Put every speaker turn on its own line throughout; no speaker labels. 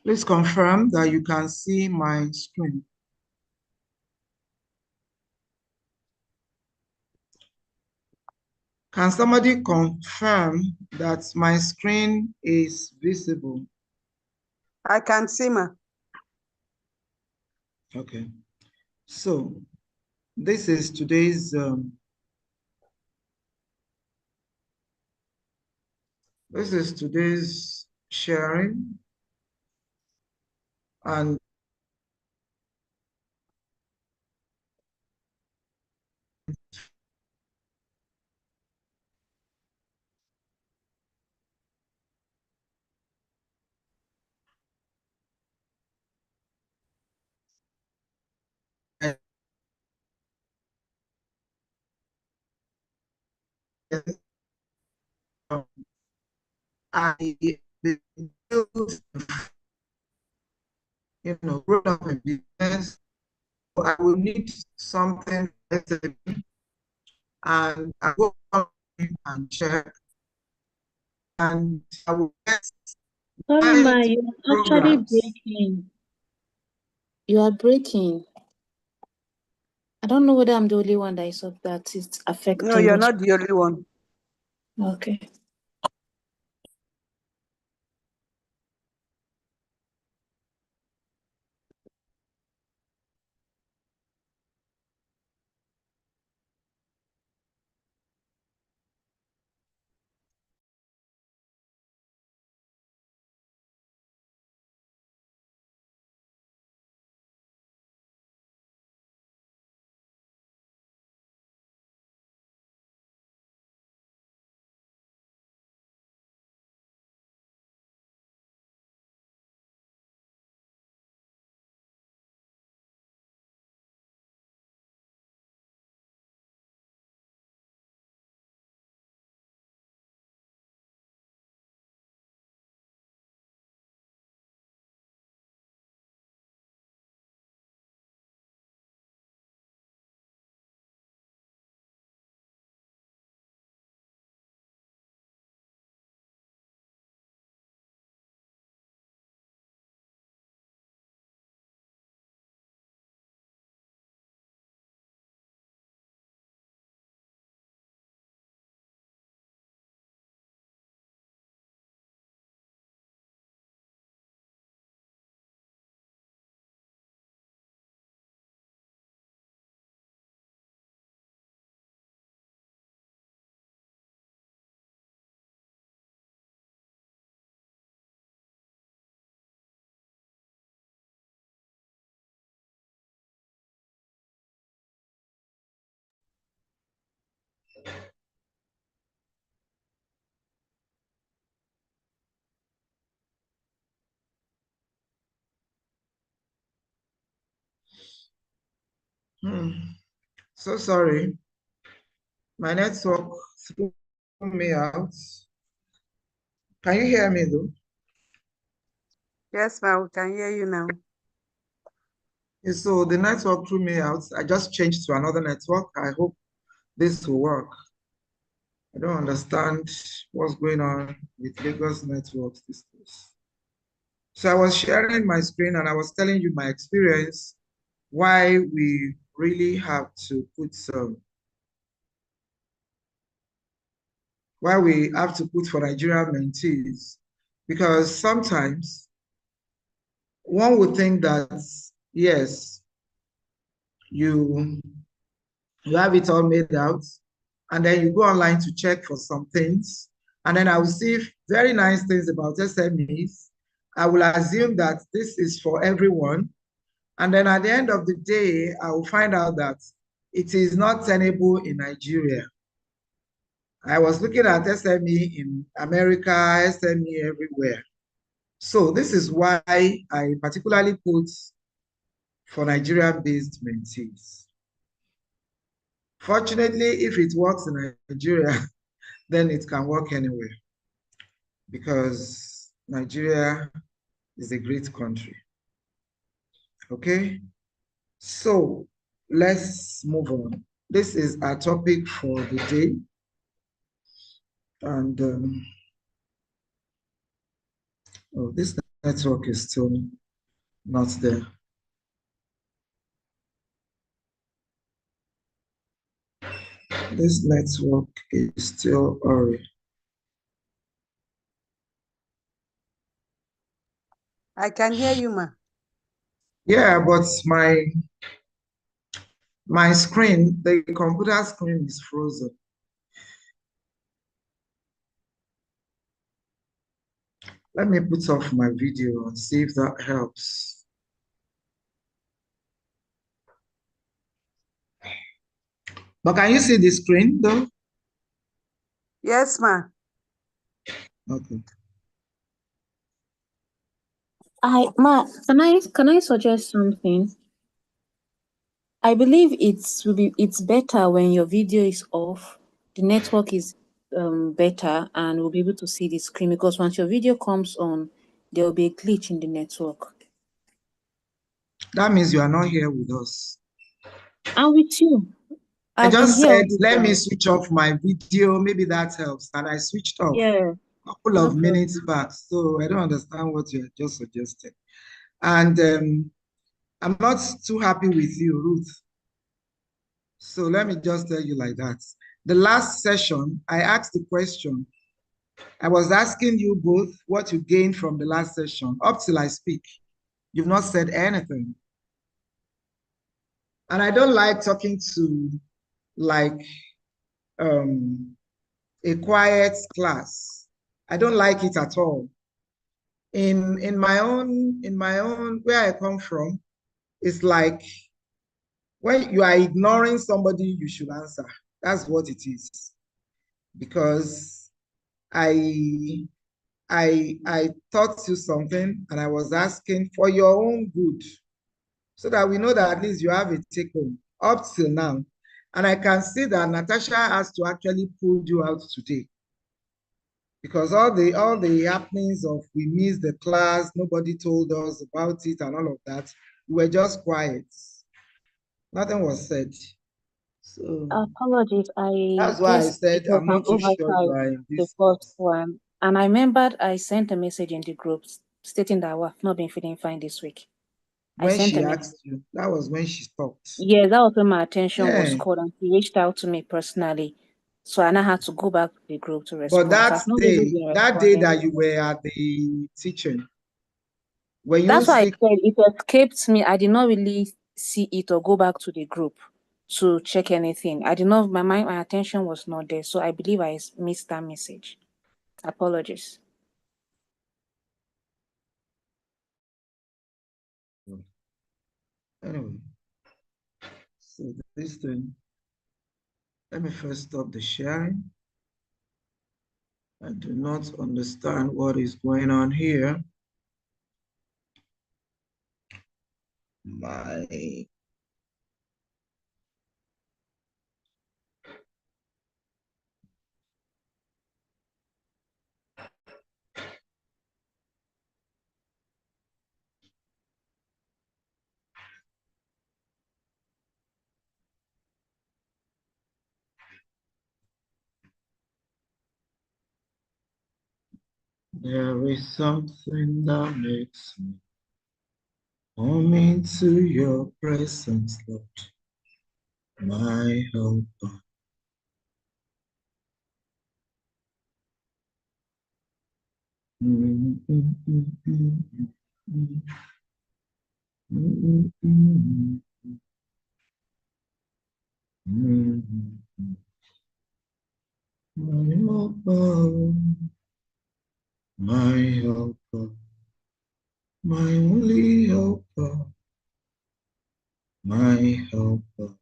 Please confirm that you can see my screen. Can somebody confirm that my screen is visible?
I can see, ma.
Okay. So this is today's sharing, and I grown up in business, so I will need something and I go on and check, and I will get
Sorry, Ma, you're actually
programs.
breaking. You are breaking. I don't know whether I'm the only one that is affecting.
No, you're not the only one.
Okay.
So sorry, my network threw me out. Can you hear me though?
Yes, ma, we can hear you now.
So the network threw me out. I just changed to another network. I hope this will work. I don't understand what's going on with Lagos networks these days. So I was sharing my screen and I was telling you my experience, why we really have to put why we have to put for Nigerian mentees, because sometimes one would think that, yes, you have it all made out, and then you go online to check for some things, and then I will see very nice things about SMEs. I will assume that this is for everyone, and then at the end of the day, I will find out that it is not tenable in Nigeria. I was looking at SME in America, SME everywhere. So this is why I particularly put for Nigerian-based mentees. Fortunately, if it works in Nigeria, then it can work anywhere because Nigeria is a great country. Okay, so let's move on. This is our topic for the day. And oh, this network is still not there. This network is still early.
I can hear you, ma.
Yeah, but my screen, the computer screen is frozen. Let me put off my video and see if that helps. But can you see the screen though?
Yes, ma.
Okay.
Can I suggest something? I believe it's better when your video is off, the network is better, and we'll be able to see the screen, because once your video comes on, there will be a glitch in the network.
That means you are not here with us.
I'm with you.
I
I've been
just
here all
said,
the
let me
time.
switch off my video. Maybe that helps. And I switched off
Yeah,
a couple
no
of minutes
problem.
back. So I don't understand what you just suggested. And I'm not too happy with you, Ruth. So let me just tell you like that. The last session, I asked the question. I was asking you both what you gained from the last session. Up till I speak, you've not said anything. And I don't like talking to like a quiet class. I don't like it at all. In my own where I come from, it's like when you are ignoring somebody, you should answer. That's what it is. Because I I taught you something and I was asking for your own good so that we know that at least you have a take home up till now. And I can see that Natasha has to actually pull you out today because all the happenings of we missed the class, nobody told us about it and all of that, we were just quiet. Nothing was said. So
Apologies. I
that's why I
guess it
said
was
I'm
an
not too sure you
oversight,
are in
the
this
first
class.
one. And I remembered I sent a message in the group stating that I've not been feeling fine this week. I
When
sent a
she
message.
asked you, that was when she stopped.
Yes, that was when my attention was
Yeah.
called, and she reached out to me personally. So I now had to go back to the group to
But
respond. So I've not really been
that day
responding.
that you were at the teaching, were you
That's why I
sick?
said it escaped me. I did not really see it or go back to the group to check anything. I did not, my attention was not there. So I believe I missed that message. Apologies.
Anyway, so this thing, let me first stop the sharing. I do not understand what is going on here. My there is something that makes me come into your presence, Lord, my helper. Mm, mm, mm, mm, mm, mm, mm, mm, mm. My helper, my helper, my only helper, my helper.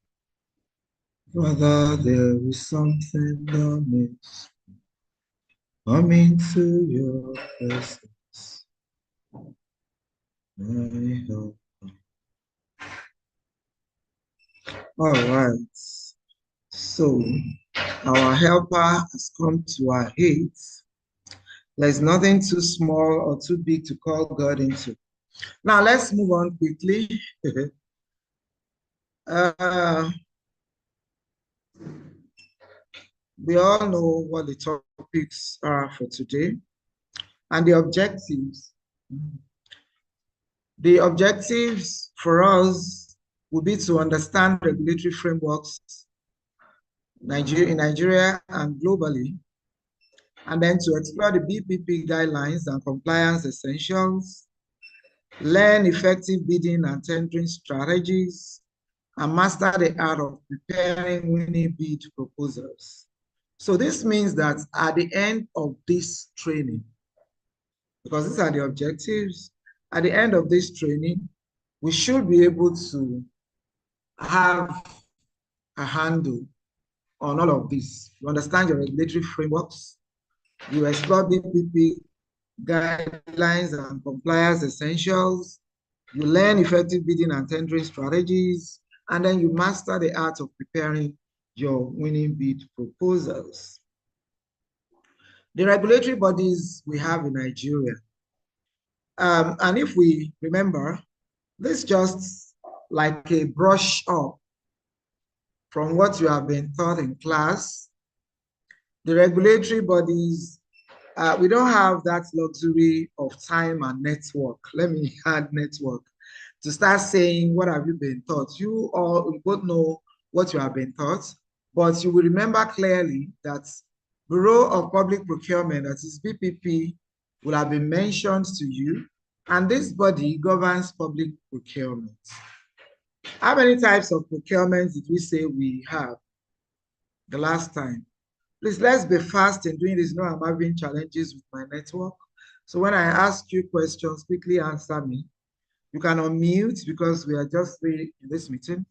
Father, there is something that makes come into your presence, my helper. All right. So our helper has come to our aid. There's nothing too small or too big to call God into. Now let's move on quickly. We all know what the topics are for today and the objectives. The objectives for us will be to understand regulatory frameworks in Nigeria and globally, and then to explore the BPP guidelines and compliance essentials, learn effective bidding and tendering strategies, and master the art of preparing winning bid proposals. So this means that at the end of this training, because these are the objectives, at the end of this training, we should be able to have a handle on all of this. You understand your regulatory frameworks, you explore BPP guidelines and compliance essentials, you learn effective bidding and tendering strategies, and then you master the art of preparing your winning bid proposals. The regulatory bodies we have in Nigeria, and if we remember, this just like a brush up from what you have been taught in class. The regulatory bodies, we don't have that luxury of time and network. Let me add network to start saying, what have you been taught? You both know what you have been taught, but you will remember clearly that Bureau of Public Procurement, that is BPP, will have been mentioned to you, and this body governs public procurement. How many types of procurement did we say we have the last time? Please, let's be fast in doing this. You know, I'm having challenges with my network. So when I ask you questions, quickly answer me. You can unmute because we are just three in this meeting.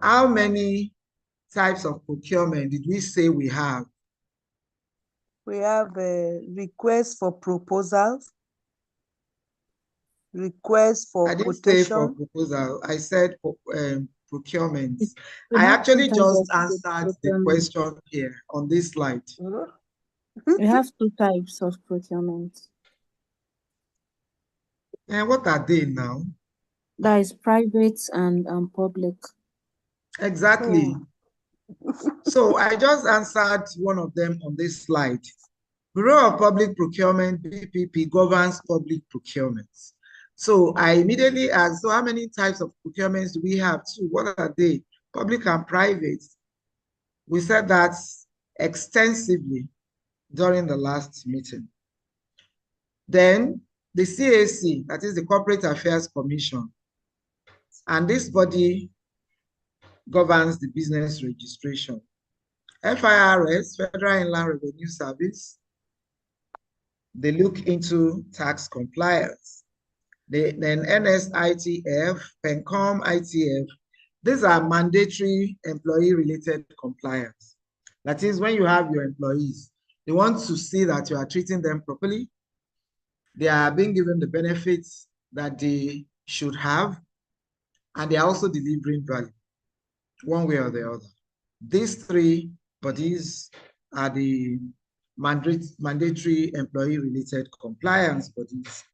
How many types of procurement did we say we have?
We have a request for proposals, request for
I didn't
quotation.
say for proposal. I said procurement.
We
I
have two
actually
types
just
of
answered the
procurement.
question here on this slide.
We have two types of procurement.
And what are they now?
That is private and public.
Exactly. So I just answered one of them on this slide. Bureau of Public Procurement, BPP, governs public procurement. So I immediately asked, so how many types of procurements do we have too? What are they? Public and private. We said that extensively during the last meeting. Then the CAC, that is the Corporate Affairs Commission, and this body governs the business registration. FIRS, Federal Inland Revenue Service, they look into tax compliance. Then NSITF, PENCOM, ITF, these are mandatory employee-related compliance. That is, when you have your employees, they want to see that you are treating them properly, they are being given the benefits that they should have, and they are also delivering value, one way or the other. These three bodies are the mandatory employee-related compliance bodies.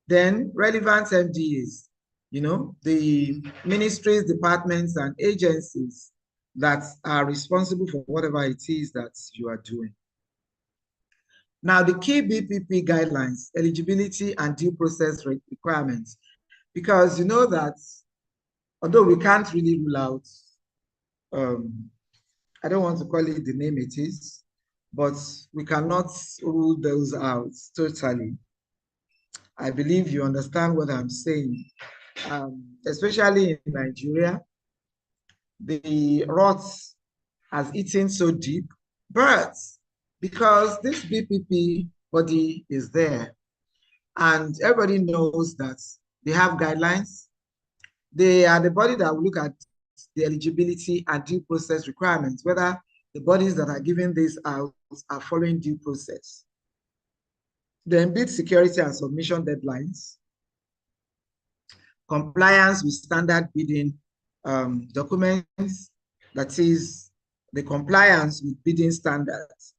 Then relevant MDAs, you know, the ministries, departments, and agencies that are responsible for whatever it is that you are doing. Now, the key BPP guidelines, eligibility and due process requirements, because you know that although we can't really rule out, I don't want to call it the name it is, but we cannot rule those out totally. I believe you understand what I'm saying. Especially in Nigeria, the rot has eaten so deep, but because this BPP body is there, and everybody knows that they have guidelines, they are the body that will look at the eligibility and due process requirements, whether the bodies that are giving this out are following due process. Then bid security and submission deadlines, compliance with standard bidding documents, that is the compliance with bidding standards,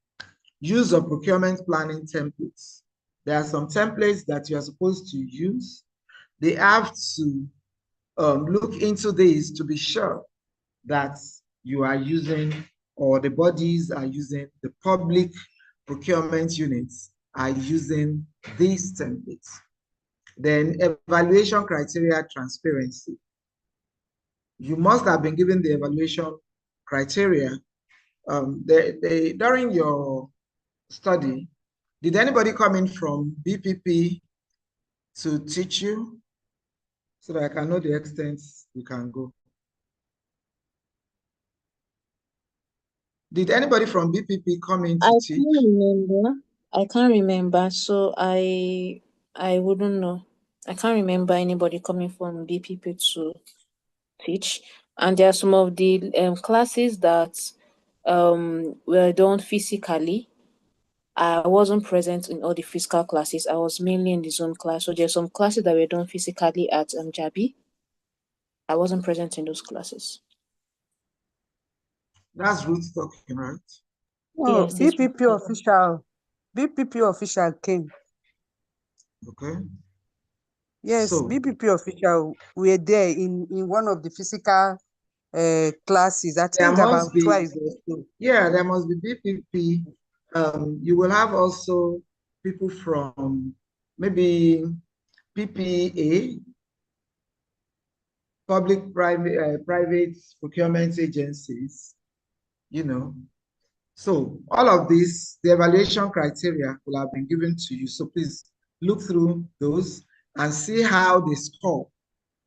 use of procurement planning templates. There are some templates that you are supposed to use. They have to look into this to be sure that you are using, or the bodies are using, the public procurement units are using these templates. Then evaluation criteria transparency. You must have been given the evaluation criteria. During your study, did anybody come in from BPP to teach you so that I can know the extent you can go? Did anybody from BPP come in to teach?
I can't remember, so I wouldn't know. I can't remember anybody coming from BPP to teach. And there are some of the classes that were done physically. I wasn't present in all the physical classes. I was mainly in the Zoom class. So there's some classes that were done physically at Jabi. I wasn't present in those classes.
That's Ruth talking, right?
Oh,
Yes, it's
BPP official came.
Okay.
Yes,
So
BPP official were there in one of the physical classes. I
there
think
must
about
be,
twice or so.
yeah, there must be BPP. You will have also people from maybe PPA, private procurement agencies, you know. So all of this, the evaluation criteria will have been given to you. So please look through those and see how they score.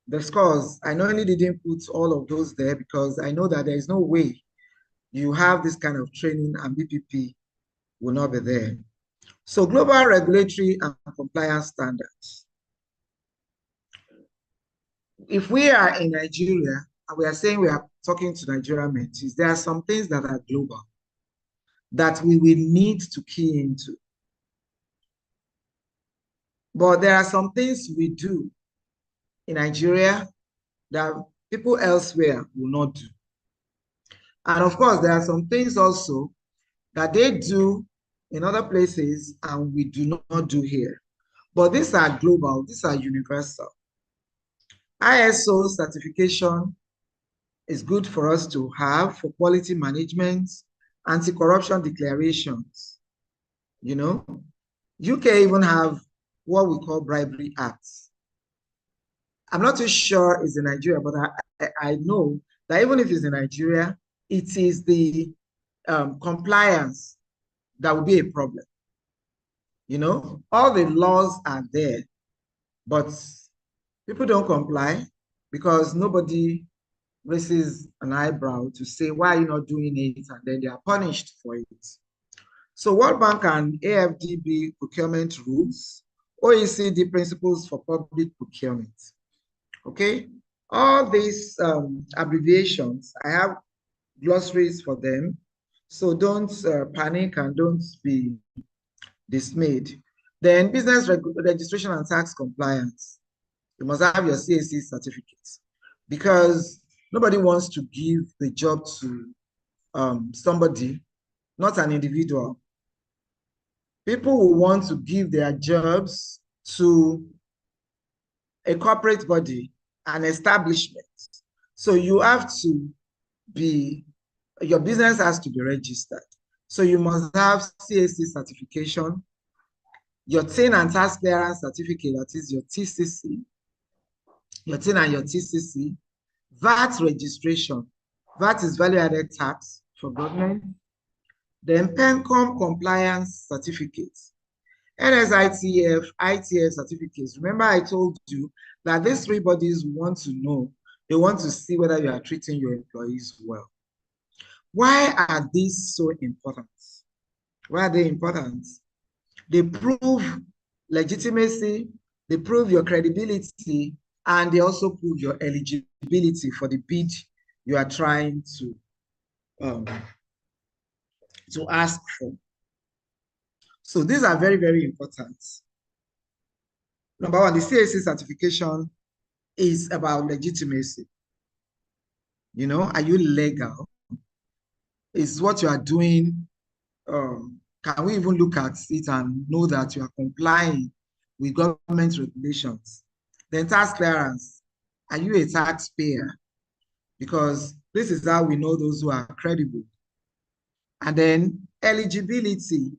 The scores, I normally didn't put all of those there because I know that there is no way you have this kind of training and BPP will not be there. So global regulatory and compliance standards. If we are in Nigeria and we are saying we are talking to Nigerian mentees, there are some things that are global that we will need to key into. But there are some things we do in Nigeria that people elsewhere will not do. And of course, there are some things also that they do in other places and we do not do here. But these are global, these are universal. ISO certification is good for us to have for quality management, anti-corruption declarations. You know, UK even have what we call bribery acts. I'm not too sure it's in Nigeria, but I know that even if it's in Nigeria, it is the compliance that will be a problem. You know, all the laws are there, but people don't comply because nobody raises an eyebrow to say, why are you not doing it? And then they are punished for it. So World Bank and AFDB procurement rules, OECD principles for public procurement. Okay, all these abbreviations, I have glossaries for them. So don't panic and don't be dismayed. Then business registration and tax compliance. You must have your CAC certificates because nobody wants to give the job to somebody, not an individual. People will want to give their jobs to a corporate body, an establishment. So you have to be, your business has to be registered. So you must have CAC certification, your TIN and tax clearance certificate, that is your TCC, your TIN and your TCC, VAT registration. VAT is value added tax for government. Then PENCOM compliance certificates, NSITF, ITF certificates. Remember I told you that these three bodies want to know, they want to see whether you are treating your employees well. Why are these so important? Why are they important? They prove legitimacy, they prove your credibility, and they also prove your eligibility for the bid you are trying to ask for. So these are very, very important. Number one, the CAC certification is about legitimacy. You know, are you legal? Is what you are doing, can we even look at it and know that you are complying with government regulations? Then tax clearance, are you a taxpayer? Because this is how we know those who are credible. And then eligibility,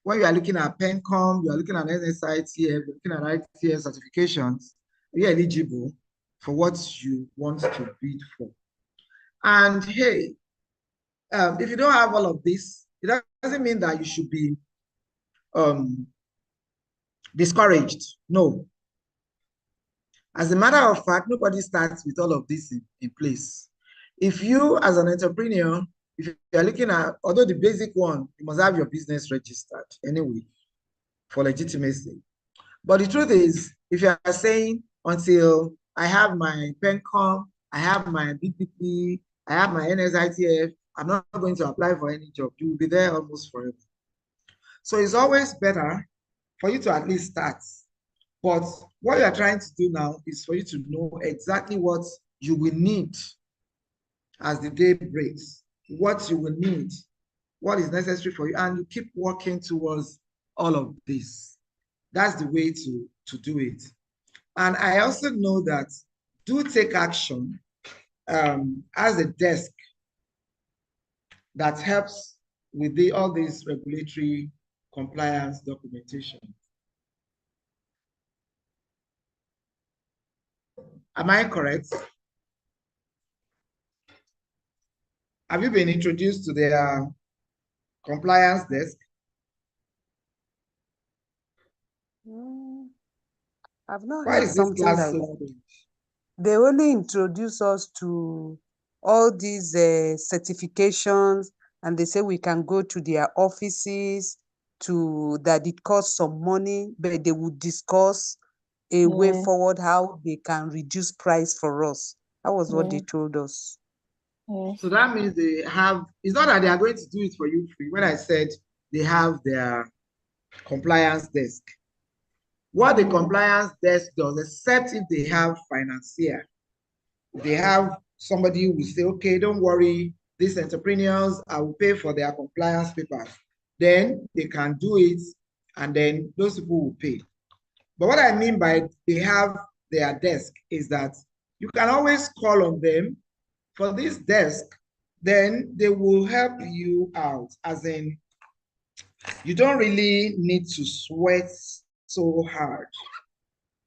when you are looking at PENCOM, you are looking at NSITF, you're looking at ITF certifications, are you eligible for what you want to bid for? And hey, if you don't have all of this, it doesn't mean that you should be discouraged. No. As a matter of fact, nobody starts with all of this in place. If you, as an entrepreneur, if you're looking at, although the basic one, you must have your business registered anyway for legitimacy. But the truth is, if you are saying, until I have my PENCOM, I have my BPP, I have my NSITF, I'm not going to apply for any job, you will be there almost forever. So it's always better for you to at least start. But what you're trying to do now is for you to know exactly what you will need as the day breaks, what you will need, what is necessary for you, and you keep working towards all of this. That's the way to do it. And I also know that do take action as a desk that helps with all these regulatory compliance documentation. Am I correct? Have you been introduced to their compliance desk?
I've not
Why
heard
is this
something
class
like
so
that.
strange?
They only introduce us to all these certifications, and they say we can go to their offices that it costs some money, but they would discuss a way
Yeah,
forward how they can reduce price for us. That was what they
yeah,
told us.
yes,
So that means they have, it's not that they are going to do it for you free. When I said they have their compliance desk, what the compliance desk does, except if they have financier, they have somebody who will say, okay, don't worry, these entrepreneurs, I will pay for their compliance papers. Then they can do it, and then those people will pay. But what I mean by they have their desk is that you can always call on them for this desk, then they will help you out, as in, you don't really need to sweat so hard.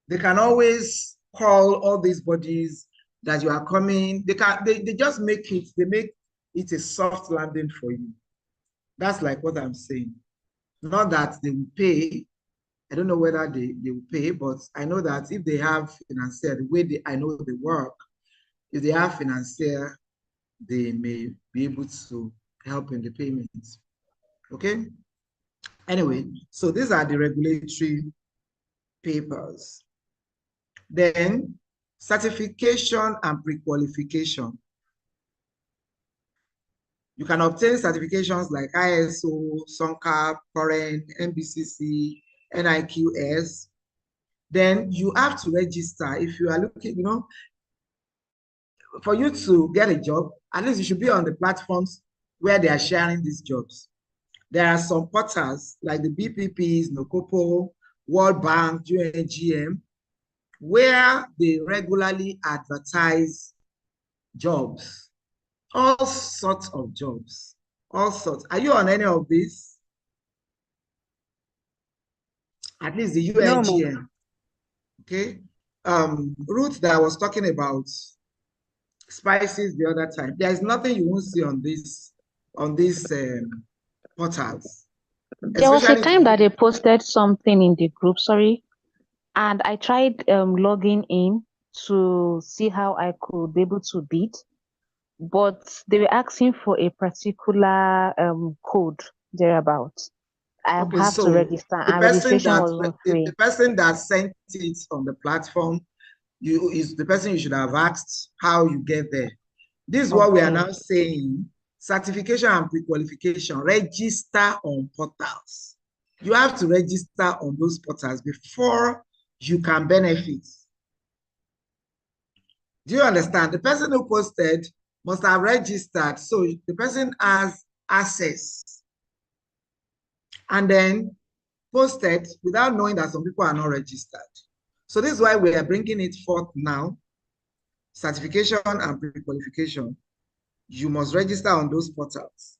They can always call all these bodies that you are coming. They just make it a soft landing for you. That's like what I'm saying. Not that they will pay. I don't know whether they will pay, but I know that if they have financier, the way I know they work, if they have financier, they may be able to help in the payments. Okay? Anyway, so these are the regulatory papers. Then certification and pre-qualification. You can obtain certifications like ISO, SUNCAP, Current, MBCC, NIQS. Then you have to register if you are looking, you know, for you to get a job, at least you should be on the platforms where they are sharing these jobs. There are some portals like the BPPs, NOCOPO, World Bank, UNGM, where they regularly advertise jobs, all sorts of jobs, all sorts. Are you on any of these? At least the
No, ma'am.
UNGM, okay? Ruth that I was talking about spices the other time. There's nothing you won't see on these portals.
there was a
Especially
time that they posted something in the group, sorry, and I tried logging in to see how I could be able to bid, but they were asking for a particular code thereabout. I
okay,
have to
so
register, and registration was not
the
free.
person that sent it on the platform, is the person you should have asked how you get there. This is what we are
Okay,
now saying: certification and pre-qualification. Register on portals. You have to register on those portals before you can benefit. Do you understand? The person who posted must have registered. So the person has access and then posted without knowing that some people are not registered. So this is why we are bringing it forth now. Certification and pre-qualification. You must register on those portals.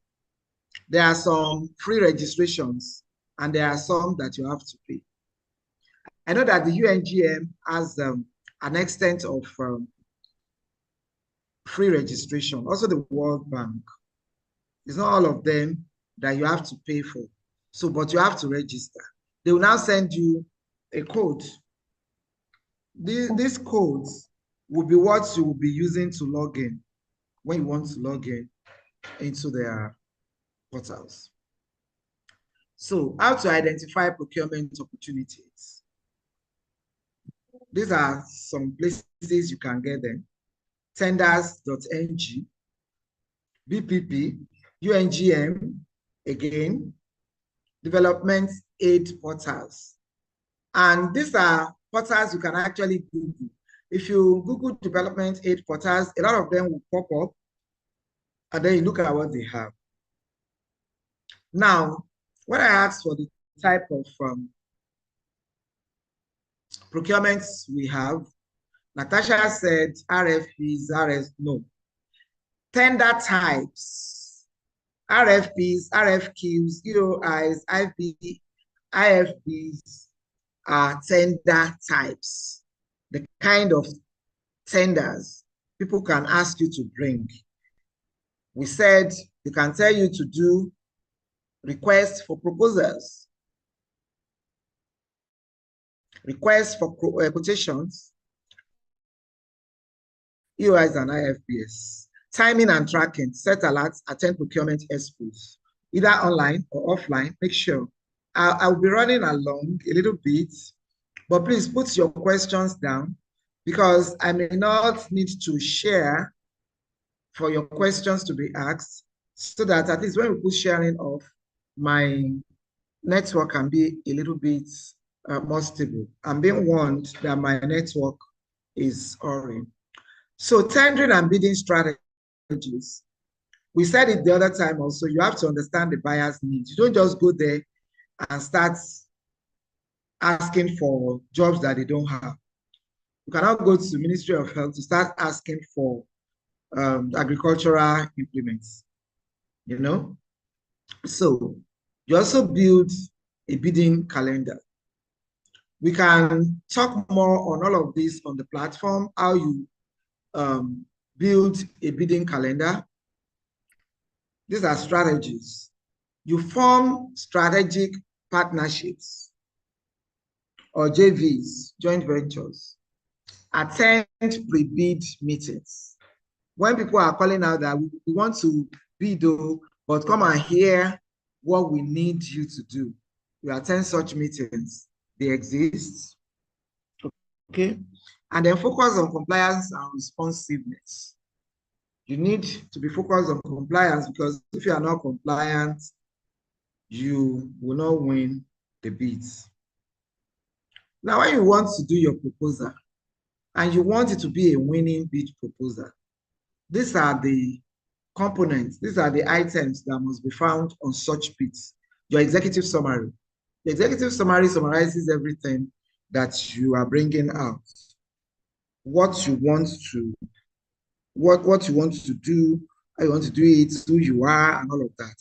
There are some free registrations and there are some that you have to pay. I know that the UNGM has an extent of free registration. Also the World Bank. It's not all of them that you have to pay for. So, but you have to register. They will now send you a code. These codes will be what you will be using to log in when you want to log in into their portals. So, how to identify procurement opportunities. These are some places you can get them. Tenders.ng, BPP, UNGM, again, development aid portals. And these are portals you can actually Google. If you Google development aid portals, a lot of them will pop up, and then you look at what they have. Now, when I asked for the type of procurements we have, Natasha said RFPs, no. Tender types, RFPs, RFQs, EOIs, IFPs are tender types. The kind of tenders people can ask you to bring. We said they can tell you to do requests for proposals, requests for quotations, EOIs and IFPs, timing and tracking, set alerts, attend procurement expos, either online or offline. Make sure. I'll be running along a little bit, but please put your questions down because I may not need to share for your questions to be asked so that at least when we put sharing off, my network can be a little bit more stable. I'm being warned that my network is orange. So tendering and bidding strategies. We said it the other time also, you have to understand the buyer's needs. You don't just go there and start asking for jobs that they don't have. You cannot go to the Ministry of Health to start asking for agricultural implements, you know? So you also build a bidding calendar. We can talk more on all of this on the platform, how you build a bidding calendar. These are strategies. You form strategic partnerships or JVs, joint ventures. Attend pre-bid meetings. When people are calling out that we want to bid, but come and hear what we need you to do. You attend such meetings. They exist. Okay. And then focus on compliance and responsiveness. You need to be focused on compliance because if you are not compliant, you will not win the bids. Now, when you want to do your proposal and you want it to be a winning bid proposal, these are the components, these are the items that must be found on such bids. Your executive summary. The executive summary summarizes everything that you are bringing out. What you want to, what you want to do, how you want to do it, who you are, and all of that.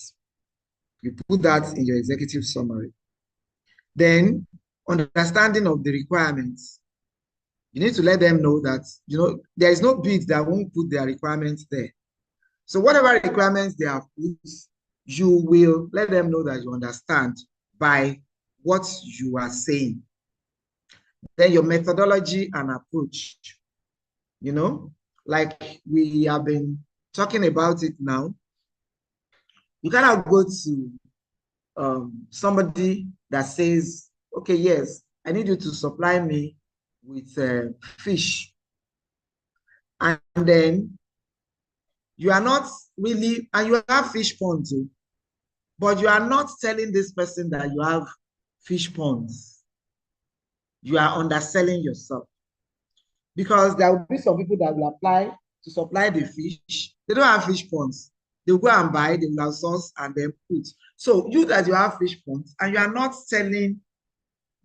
You put that in your executive summary. Then, understanding of the requirements. You need to let them know that, you know, there is no bid that won't put their requirements there. So whatever requirements they have put, you will let them know that you understand by what you are saying. Then your methodology and approach, you know, like we have been talking about it now. You cannot go to somebody that says, okay, yes, I need you to supply me with fish. And then you are not really, and you have fish ponds, but you are not telling this person that you have fish ponds. You are underselling yourself. because there will be some people that will apply to supply the fish. They don't have fish ponds. They'll go and buy, they will outsource and then put. So you that you have fish ponds and you are not telling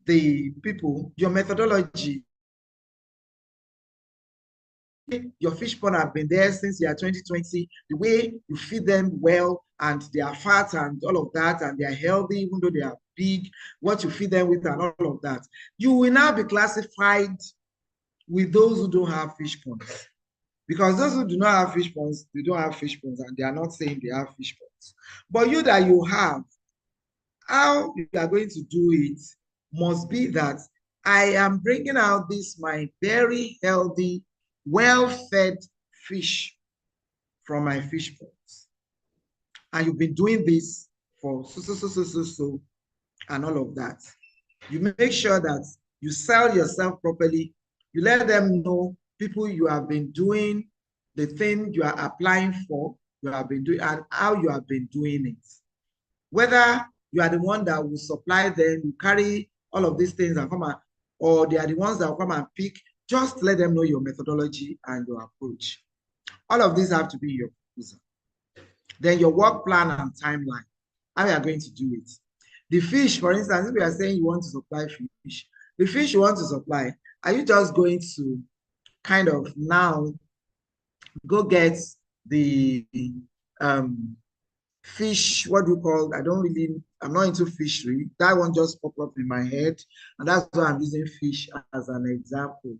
the people your methodology, your fish pond have been there since year 2020, the way you feed them well and they are fat and all of that, and they are healthy even though they are big, what you feed them with and all of that, you will now be classified with those who don't have fish ponds. Because those who do not have fish ponds, they don't have fish ponds, and they are not saying they have fish ponds. But you that you have, how you are going to do it must be that I am bringing out this my very healthy, well-fed fish from my fish ponds. And you've been doing this for so, and all of that. You make sure that you sell yourself properly. You let them know, people, you have been doing the thing you are applying for, you have been doing, and how you have been doing it. Whether you are the one that will supply them, you carry all of these things and come and, or they are the ones that will come and pick, just let them know your methodology and your approach. All of these have to be your proposal. Then your work plan and timeline, how you are going to do it. The fish, for instance, if we are saying you want to supply fish, the fish you want to supply, are you just going to kind of now go get the fish, what do you call, I'm not into fishery. That one just popped up in my head. And that's why I'm using fish as an example.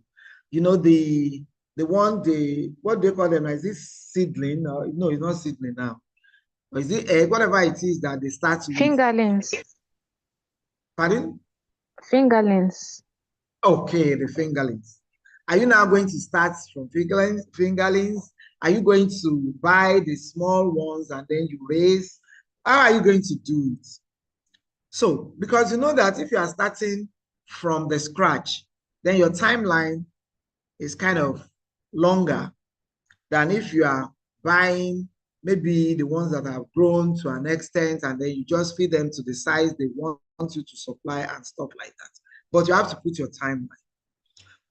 You know, what do they call them? Is this seedling? No, it's not seedling now. Or is it egg? Whatever it is that they start with.
Fingerlings.
Pardon?
Fingerlings.
Okay, the fingerlings. Are you now going to start from fingerlings? Are you going to buy the small ones and then you raise? How are you going to do it? So, because you know that if you are starting from the scratch, then your timeline is kind of longer than if you are buying maybe the ones that have grown to an extent and then you just feed them to the size they want you to supply and stuff like that. But you have to put your timeline.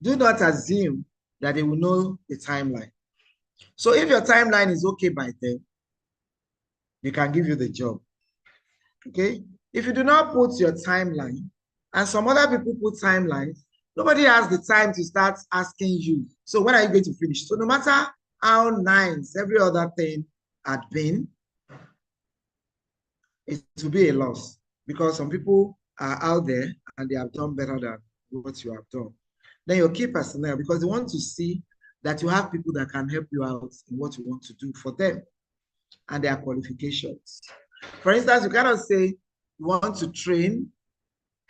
Do not assume that they will know the timeline. So if your timeline is okay by then, they can give you the job. Okay? If you do not put your timeline, and some other people put timelines, nobody has the time to start asking you, so when are you going to finish? So no matter how nice every other thing had been, it will be a loss because some people are out there and they have done better than what you have done. Then your key personnel, because they want to see that you have people that can help you out in what you want to do for them and their qualifications. For instance, you cannot say you want to train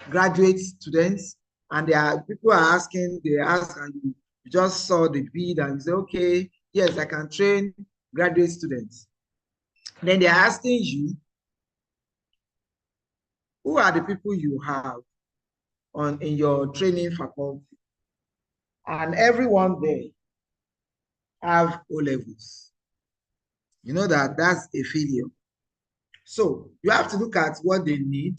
graduate students and people are asking, they ask and you just saw the bid and you say, okay, yes, I can train graduate students. Then they're asking you, who are the people you have in your training faculty? And everyone there have O levels. You know that's a failure. So you have to look at what they need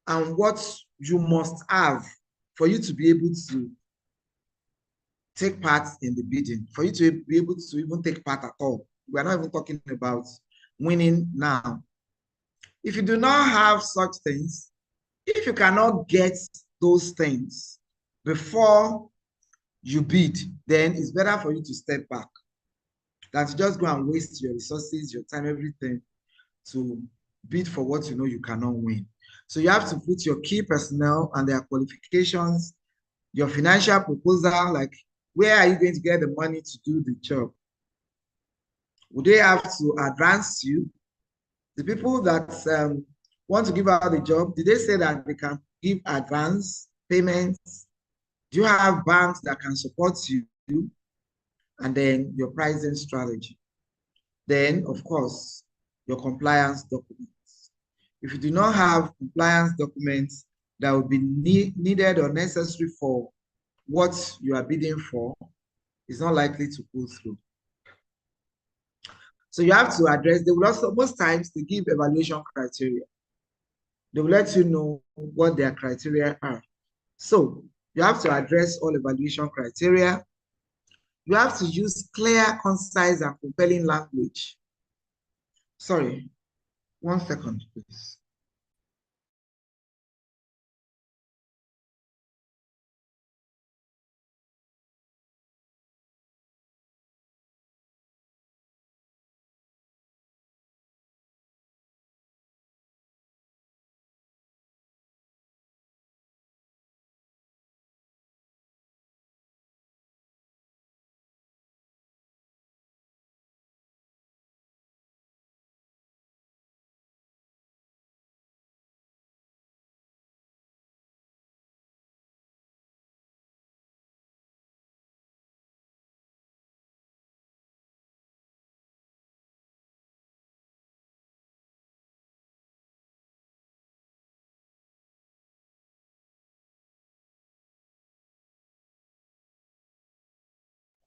and what you must have for you to be able to take part in the bidding, for you to be able to even take part at all. We're not even talking about winning now. If you do not have such things, if you cannot get those things before you bid, then it's better for you to step back than to just go and waste your resources, your time, everything to bid for what you know you cannot win. So you have to put your key personnel and their qualifications, your financial proposal, like where are you going to get the money to do the job? Would they have to advance you? The people that want to give out the job, did they say that they can give advance payments? Do you have banks that can support you? And then your pricing strategy. Then, of course, your compliance documents. If you do not have compliance documents that will be needed or necessary for what you are bidding for, it's not likely to go through. So you have to address, they will also, most times they give evaluation criteria. They will let you know what their criteria are. So you have to address all evaluation criteria. you have to use clear, concise, and compelling language. Sorry, 1 second, please.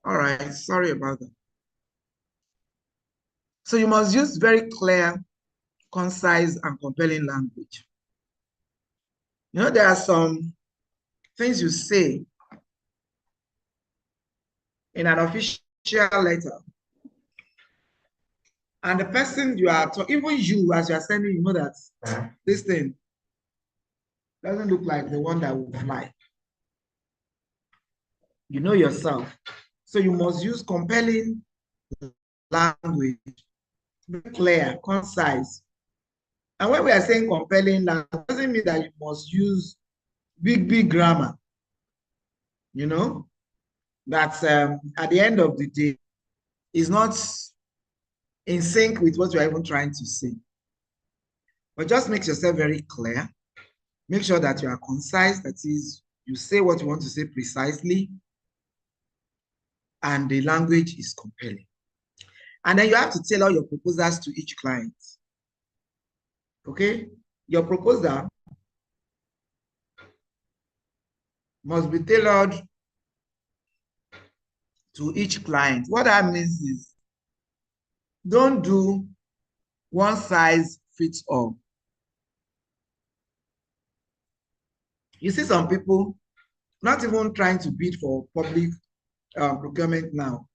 All right, sorry about that. So you must use very clear, concise, and compelling language. You know, there are some things you say in an official letter, and the person you are talking, even you as you are sending, you know that this thing doesn't look like the one that will fly. You know yourself. So you must use compelling language, clear, concise. And when we are saying compelling language, it doesn't mean that you must use big grammar. You know, that at the end of the day is not in sync with what you're even trying to say. But just make yourself very clear. Make sure that you are concise, that is, you say what you want to say precisely, and the language is compelling. And then you have to tailor your proposals to each client. Okay? Your proposal must be tailored to each client. What that means is, don't do one size fits all. You see some people not even trying to bid for public procurement now.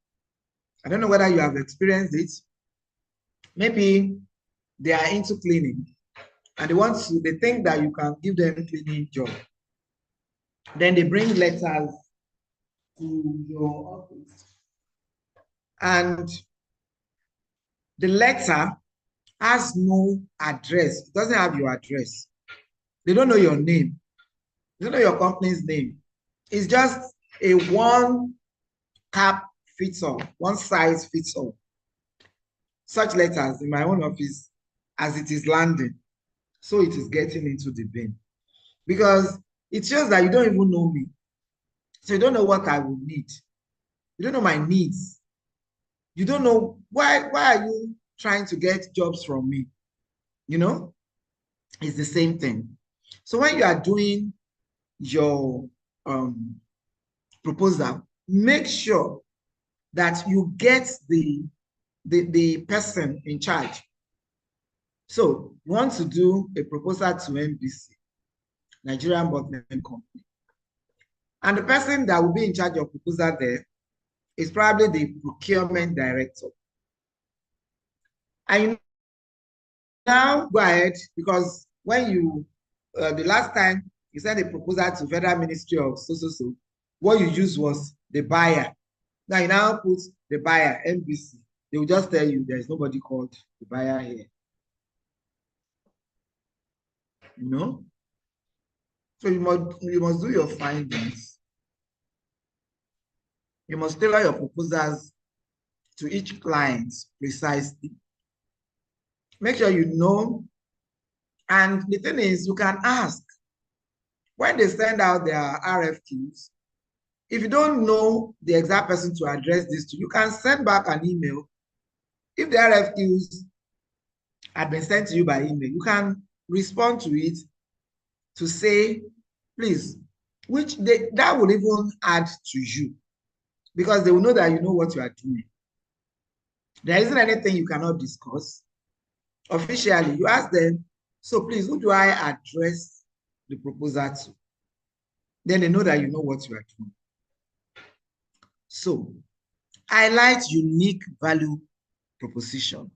I don't know whether you have experienced it. Maybe they are into cleaning and they think that you can give them cleaning job. Then they bring letters to your office. And the letter has no address. It doesn't have your address. They don't know your name. They don't know your company's name. It's just a one cap fits all, one size fits all. Such letters in my own office, as it is landing, so it is getting into the bin. Because it shows that you don't even know me. So you don't know what I will need. You don't know my needs. You don't know why are you trying to get jobs from me? You know, it's the same thing. So when you are doing your proposal, make sure that you get the person in charge. So you want to do a proposal to NBC, Nigerian Bottling Company. And the person that will be in charge of proposal there is probably the procurement director. And now go ahead, because when you, the last time you sent a proposal to Federal Ministry of so, what you used was the buyer. Now you now put the buyer, NBC. They will just tell you there's nobody called the buyer here. You know? So you must do your findings. You must tailor your proposals to each client precisely. Make sure you know. And the thing is, you can ask when they send out their RFQs. If you don't know the exact person to address this to, you can send back an email. If the RFQs had been sent to you by email, you can respond to it to say, please, that will even add to you, because they will know that you know what you are doing. There isn't anything you cannot discuss. Officially, you ask them, so please, who do I address the proposal to? Then they know that you know what you are doing. So highlight unique value proposition.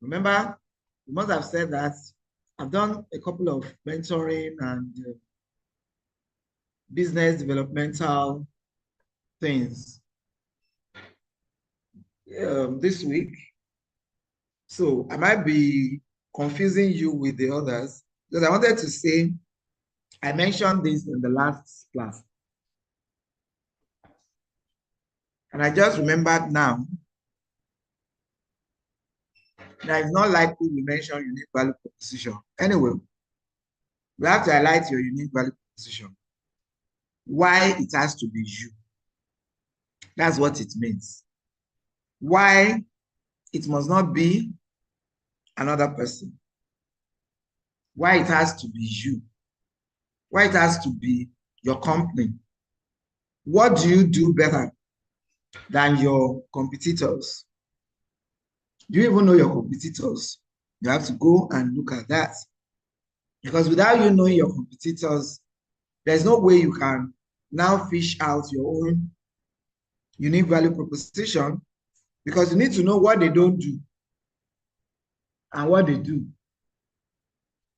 Remember, you must have said that I've done a couple of mentoring and business developmental things this week. So I might be confusing you with the others because I wanted to say, I mentioned this in the last class. And I just remembered now that it's not likely we mention unique value proposition. Anyway, we have to highlight your unique value proposition. Why it has to be you. That's what it means. Why it must not be another person. Why it has to be you. Why it has to be your company. What do you do better than your competitors? Do you even know your competitors? You have to go and look at that. Because without you knowing your competitors, there's no way you can now fish out your own unique value proposition, because you need to know what they don't do and what they do.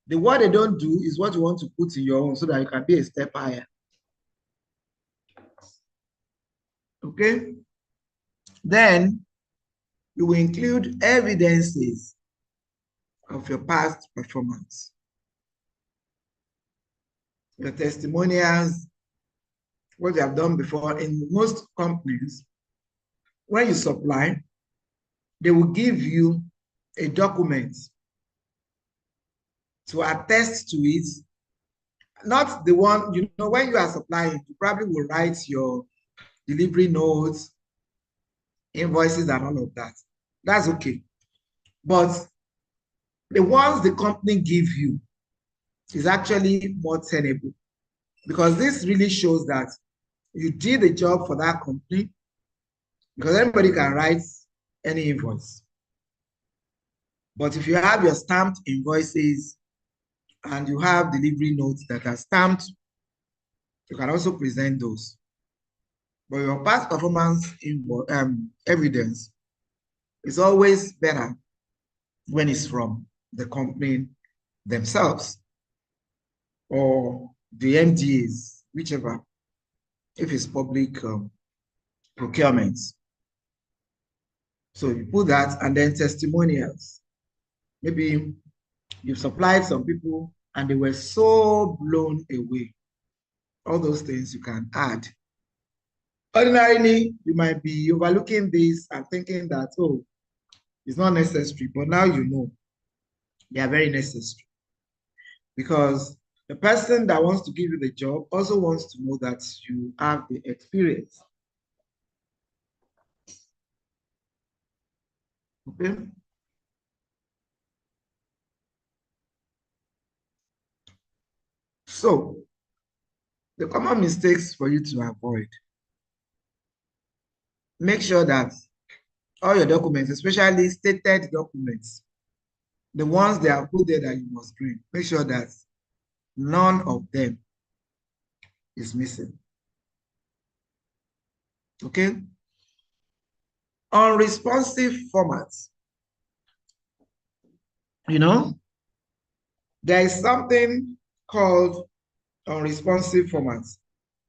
The what they don't do is what you want to put in your own so that you can be a step higher. Okay? Then you will include evidences of your past performance. Your testimonials, what you have done before. In most companies, when you supply, they will give you a document to attest to it. Not the one, you know, when you are supplying, you probably will write your delivery notes, invoices, and all of that. That's okay. But the ones the company give you is actually more tenable, because this really shows that you did a job for that company, because anybody can write any invoice. But if you have your stamped invoices and you have delivery notes that are stamped, you can also present those. But your past performance evidence is always better when it's from the company themselves or the MDAs, whichever, if it's public procurement. So you put that, and then testimonials. Maybe you've supplied some people and they were so blown away. All those things you can add. Ordinarily, you might be overlooking this and thinking that, oh, it's not necessary, but now you know they are very necessary, because the person that wants to give you the job also wants to know that you have the experience. Okay. So, the common mistakes for you to avoid. Make sure that all your documents, especially stated documents, the ones they have put there that you must bring, make sure that none of them is missing. Okay? Unresponsive formats. You know, there is something called unresponsive formats.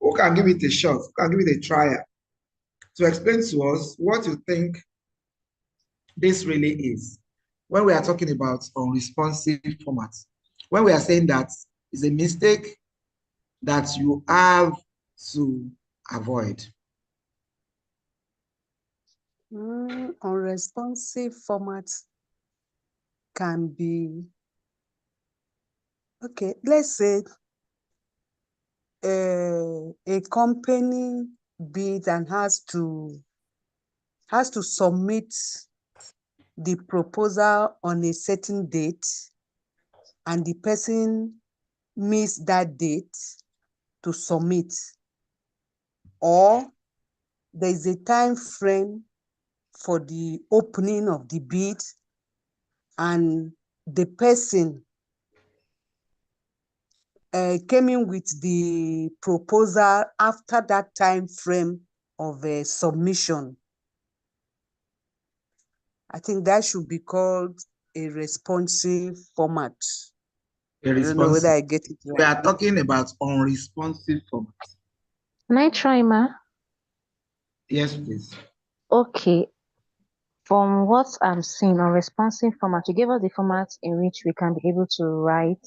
Who can give it a shot? Who can give it a trial to explain to us what you think this really is when we are talking about unresponsive formats? When we are saying that it's a mistake that you have to avoid.
Unresponsive formats can be, okay, let's say a company bids and has to submit the proposal on a certain date, and the person missed that date to submit, or there is a time frame for the opening of the bid, and the person came in with the proposal after that time frame of submission. I think that should be called a responsive format.
A
I don't know whether
responsive.
I get it
We
right.
are talking about unresponsive format.
Can I try, ma?
Yes, please.
Okay. From what I'm seeing on responsive format, you gave us the format in which we can be able to write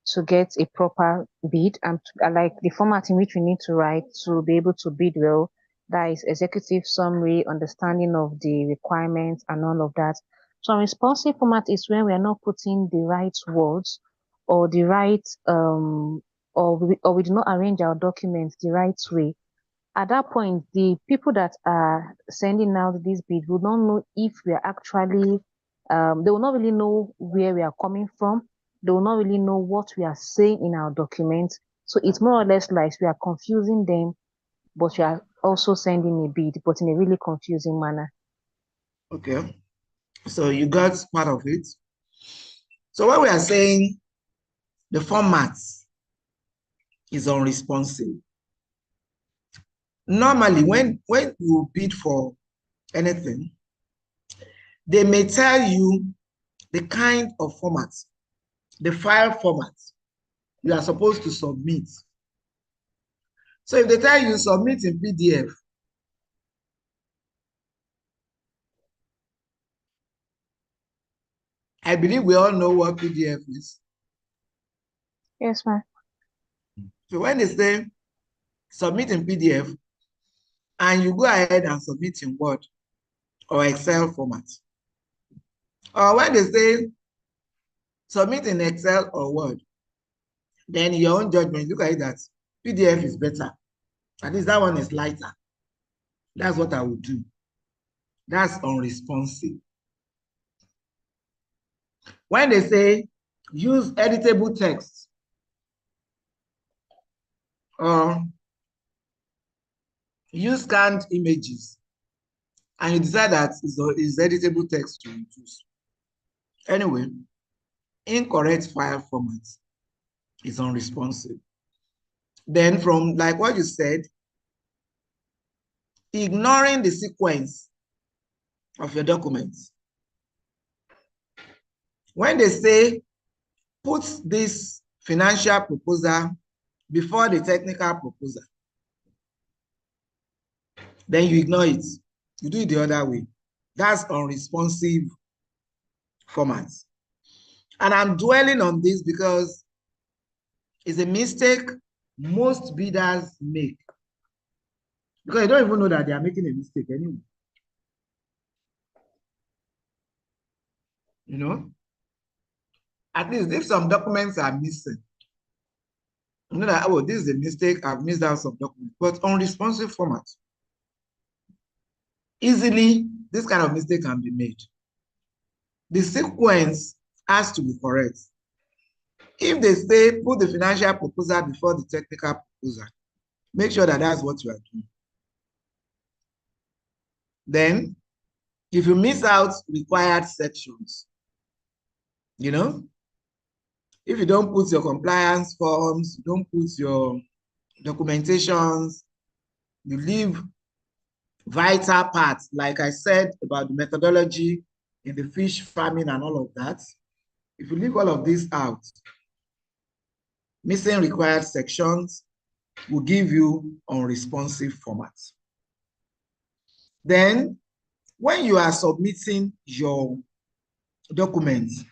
to get a proper bid, and like the format in which we need to write to be able to bid well. That is executive summary, understanding of the requirements and all of that. So responsive format is when we are not putting the right words or the right or we do not arrange our documents the right way. At that point, the people that are sending out this bid will not know if we are actually, they will not really know where we are coming from. They will not really know what we are saying in our documents. So it's more or less like we are confusing them, but we are also sending a bid, but in a really confusing manner.
Okay. So you got part of it. So what we are saying, the format is unresponsive. Normally, when you bid for anything, they may tell you the kind of format, the file format you are supposed to submit. So if they tell you submit in PDF, I believe we all know what PDF is.
Yes, ma'am.
So when they say submit in PDF and you go ahead and submit in Word or Excel format, or when they say submit in Excel or Word, then in your own judgment, look at it that PDF is better. At least that one is lighter. That's what I would do. That's unresponsive. When they say use editable text or use scanned images, and you decide that is editable text to use. Anyway, incorrect file format is unresponsive. Then from like what you said, ignoring the sequence of your documents. When they say put this financial proposal before the technical proposal, then you ignore it. You do it the other way. That's unresponsive format. And I'm dwelling on this because it's a mistake most bidders make. Because they don't even know that they are making a mistake anyway. You know? At least if some documents are missing, you know that, oh, this is a mistake, I've missed out some documents. But unresponsive format, easily, this kind of mistake can be made. The sequence has to be correct. If they say put the financial proposal before the technical proposal, make sure that that's what you are doing. Then, if you miss out required sections, you know, if you don't put your compliance forms, you don't put your documentations, you leave vital parts, like I said about the methodology in the fish farming and all of that. If you leave all of this out, missing required sections will give you unresponsive formats. Then, when you are submitting your documents,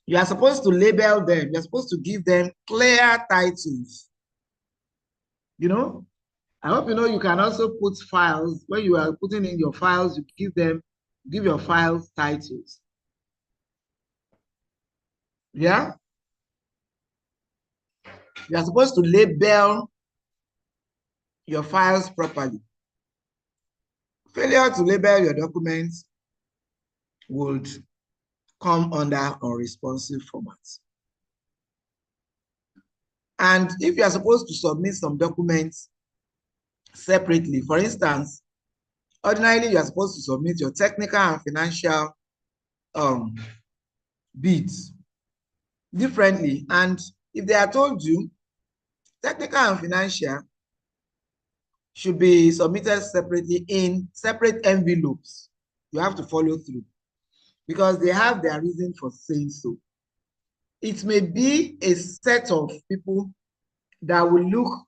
you are supposed to label them. You're supposed to give them clear titles. You know, I hope you know you can also put files. When you are putting in your files, you give your files titles. Yeah? You are supposed to label your files properly. Failure to label your documents would come under unresponsive formats. And if you are supposed to submit some documents separately, for instance, ordinarily you are supposed to submit your technical and financial bids differently. And if they are told you technical and financial should be submitted separately in separate envelopes, you have to follow through because they have their reason for saying so. It may be a set of people that will look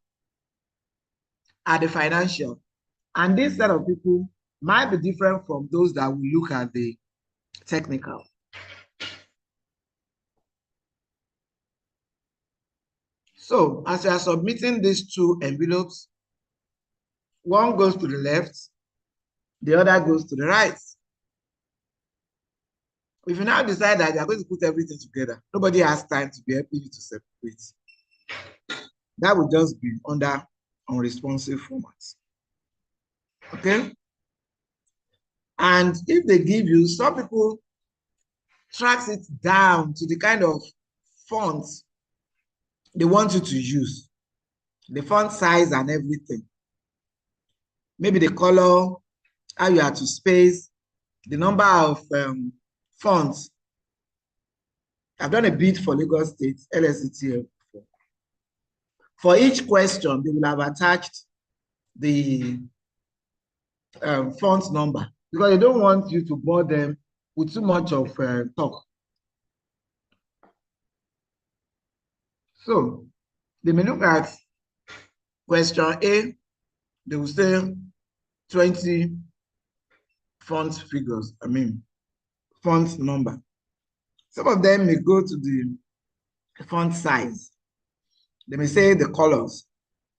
at the financial, and this set of people might be different from those that will look at the technical. So as you are submitting these two envelopes, one goes to the left, the other goes to the right. If you now decide that you are going to put everything together, nobody has time to be helping you to separate. That will just be under unresponsive formats. Okay? And if they give you, some people tracks it down to the kind of fonts they want you to use, the font size and everything. Maybe the color, how you have to space, the number of fonts. I've done a bid for Lagos State LSCTF before. For each question, they will have attached the font number because they don't want you to bore them with too much of talk. So they may look at question A, they will say 20 font figures, font number. Some of them may go to the font size. They may say the colors.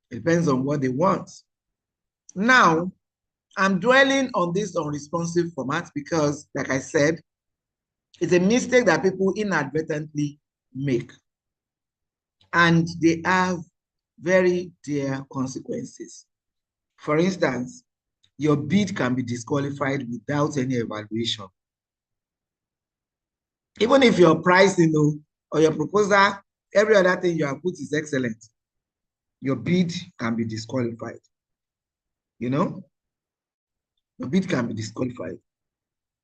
It depends on what they want. Now, I'm dwelling on this unresponsive format because, like I said, it's a mistake that people inadvertently make. And they have very dear consequences. For instance, your bid can be disqualified without any evaluation. Even if your pricing or your proposal, every other thing you have put is excellent, your bid can be disqualified. Your bid can be disqualified.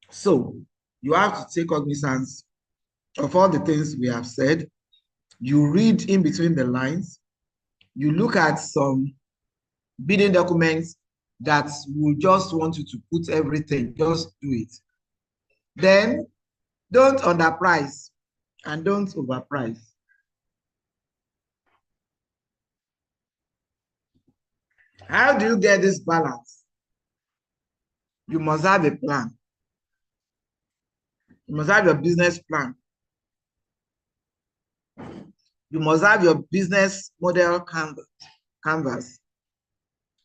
So you have to take cognizance of all the things we have said. You read in between the lines. You look at some bidding documents that will just want you to put everything, just do it. Then don't underprice and don't overprice. How do you get this balance? You must have a plan. You must have your business plan. You must have your business model canvas,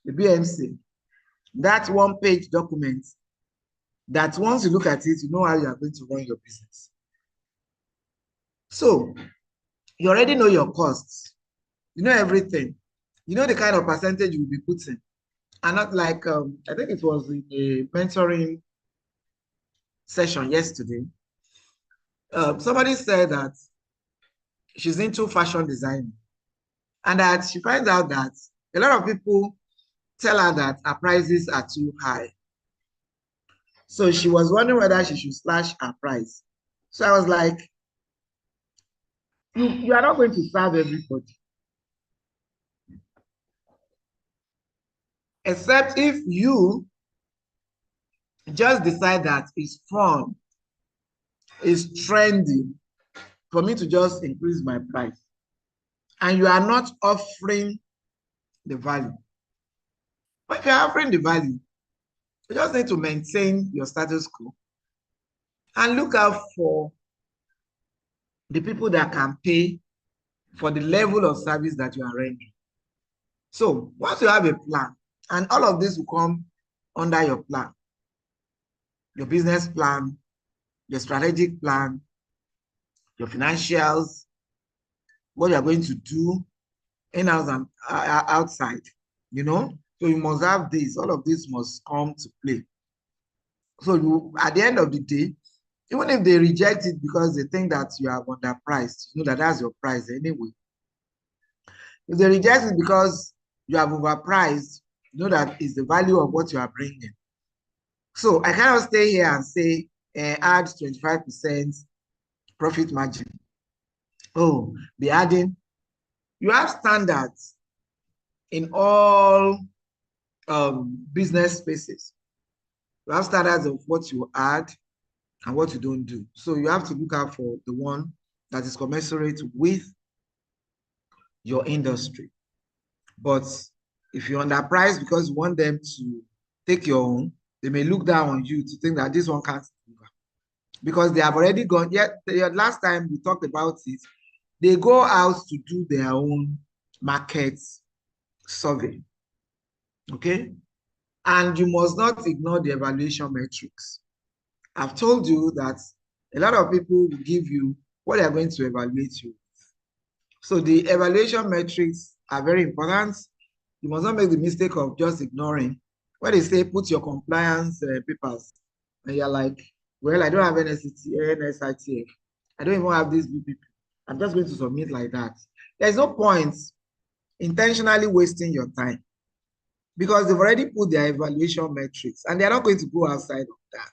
the BMC. That one-page document that once you look at it, you know how you are going to run your business. So you already know your costs. You know everything. You know the kind of percentage you will be putting. And not like, I think it was in a mentoring session yesterday. Somebody said that she's into fashion design and that she finds out that a lot of people tell her that her prices are too high. So she was wondering whether she should slash her price. So I was like, you are not going to serve everybody. Except if you just decide that it's fun, it's trendy for me to just increase my price. And you are not offering the value. But if you're offering the value, you just need to maintain your status quo and look out for the people that can pay for the level of service that you are rendering. So once you have a plan, and all of this will come under your plan, your business plan, your strategic plan, your financials, what you are going to do in-house and outside, So you must have this, all of this must come to play. So you, at the end of the day, even if they reject it because they think that you are underpriced, you know that that's your price anyway. If they reject it because you have overpriced, you know that is the value of what you are bringing. So I cannot stay here and say, add 25% profit margin. Oh, be adding. You have standards in all business spaces. You have standards of what you add and what you don't do. So you have to look out for the one that is commensurate with your industry. But if you're underpriced because you want them to take your own, they may look down on you to think that this one can't deliver. Because they have already gone, yet last time we talked about it, they go out to do their own market survey. Okay? And you must not ignore the evaluation metrics. I've told you that a lot of people will give you what they are going to evaluate you. So the evaluation metrics are very important. You must not make the mistake of just ignoring. When they say put your compliance papers, and you're like, well, I don't have NSITF. I don't even have this BPP. I'm just going to submit like that. There's no point intentionally wasting your time because they've already put their evaluation metrics and they're not going to go outside of that.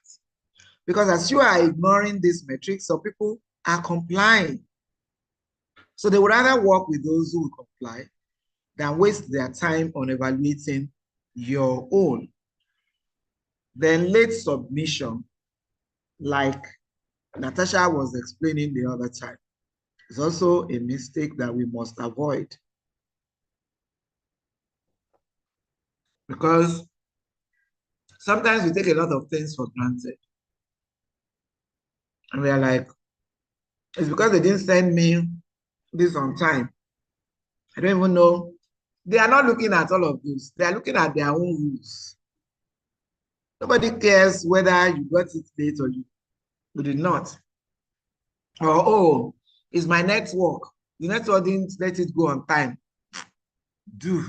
Because as you are ignoring these metrics, some people are complying. So they would rather work with those who will comply than waste their time on evaluating your own. Then late submission, like Natasha was explaining the other time, is also a mistake that we must avoid. Because sometimes we take a lot of things for granted. And we are like, it's because they didn't send me this on time. I don't even know. They are not looking at all of this. They are looking at their own rules. Nobody cares whether you got it late or you did not. Or, oh, it's my network. The network didn't let it go on time. Do.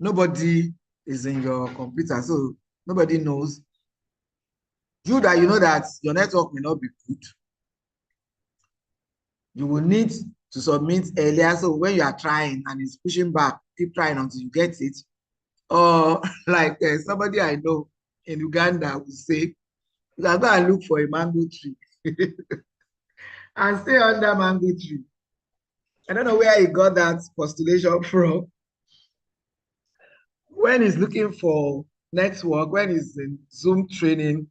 Nobody is in your computer, so nobody knows. You know that your network may not be good. You will need to submit earlier. So when you are trying and it's pushing back, keep trying until you get it. Or like somebody I know in Uganda will say, you can go and look for a mango tree and stay under mango tree. I don't know where he got that postulation from. When he's looking for network, when he's in Zoom training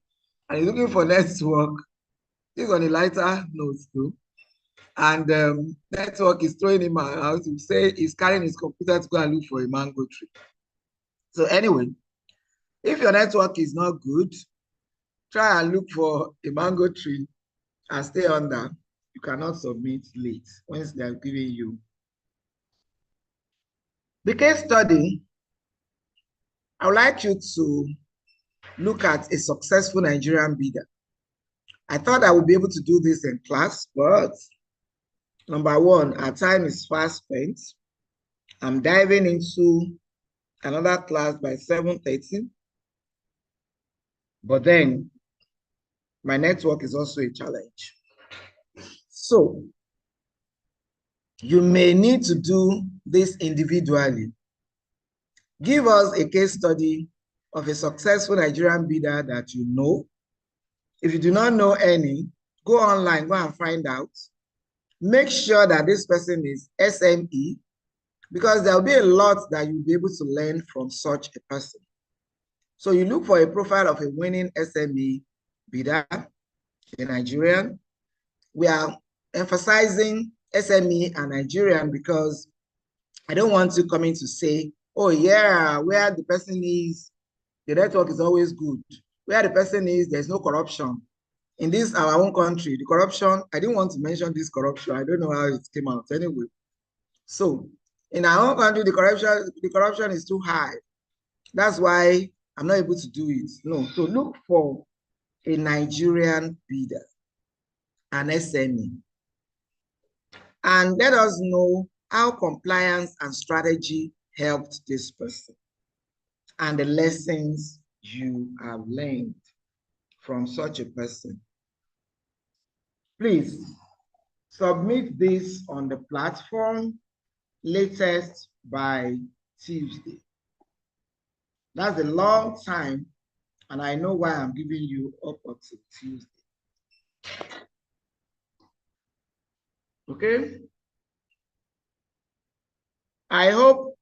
and he's looking for network, he's on a lighter note too. And network is throwing him out to say he's carrying his computer to go and look for a mango tree. So anyway, if your network is not good, try and look for a mango tree and stay under. You cannot submit late once they are giving you. The case study, I would like you to look at a successful Nigerian bidder. I thought I would be able to do this in class, but number one, our time is fast spent. I'm diving into another class by 7:30. But then my network is also a challenge. So you may need to do this individually. Give us a case study of a successful Nigerian bidder that you know. If you do not know any, go online, go and find out. Make sure that this person is SME, because there will be a lot that you'll be able to learn from such a person. So you look for a profile of a winning SME bidder, a Nigerian. We are emphasizing SME and Nigerian because I don't want you coming to say, oh yeah, where the person is, the network is always good. Where the person is, there's no corruption. In this, our own country, the corruption, I didn't want to mention this corruption. I don't know how it came out anyway. So in our own country, the corruption is too high. That's why I'm not able to do it. No, so look for a Nigerian bidder, an SME. And let us know how compliance and strategy helped this person and the lessons you have learned from such a person. Please submit this on the platform latest by Tuesday. That's a long time, and I know why I'm giving you up until Tuesday. Okay? I hope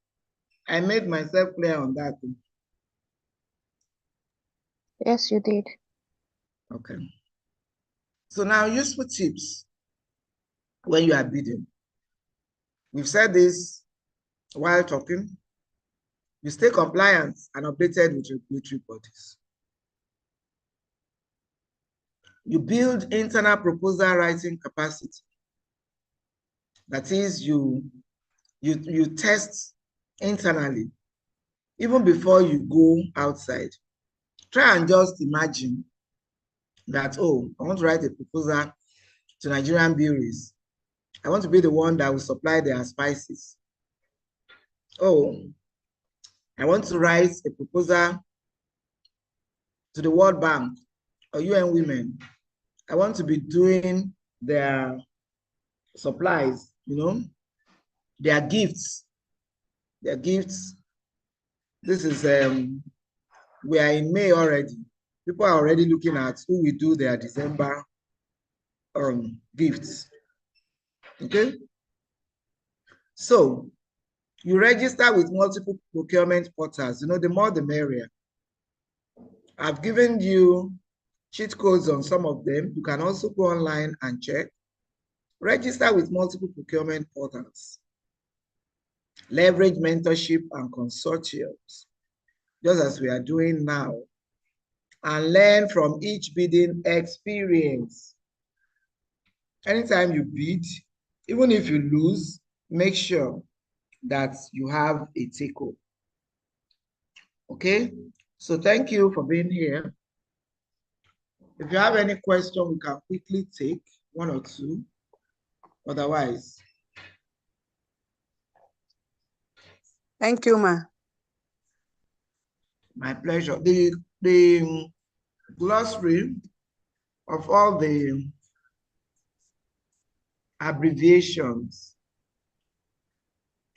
I made myself clear on that.
Yes, you did.
Okay. So now useful tips when you are bidding. We've said this while talking. You stay compliant and updated with regulatory bodies. You build internal proposal writing capacity. That is, you test internally, even before you go outside. Try and just imagine that, oh, I want to write a proposal to Nigerian breweries. I want to be the one that will supply their spices. Oh, I want to write a proposal to the World Bank or UN Women. I want to be doing their supplies, you know, their gifts. Their gifts. This is, we are in May already. People are already looking at who will do their December gifts. Okay. So you register with multiple procurement portals. You know, the more the merrier. I've given you cheat codes on some of them. You can also go online and check. Register with multiple procurement portals. Leverage mentorship and consortiums, just as we are doing now. And learn from each bidding experience. Anytime you bid, even if you lose, make sure that you have a take-home. Okay? So thank you for being here. If you have any question, we can quickly take one or two. Otherwise.
Thank you, ma.
My pleasure. The glossary of all the abbreviations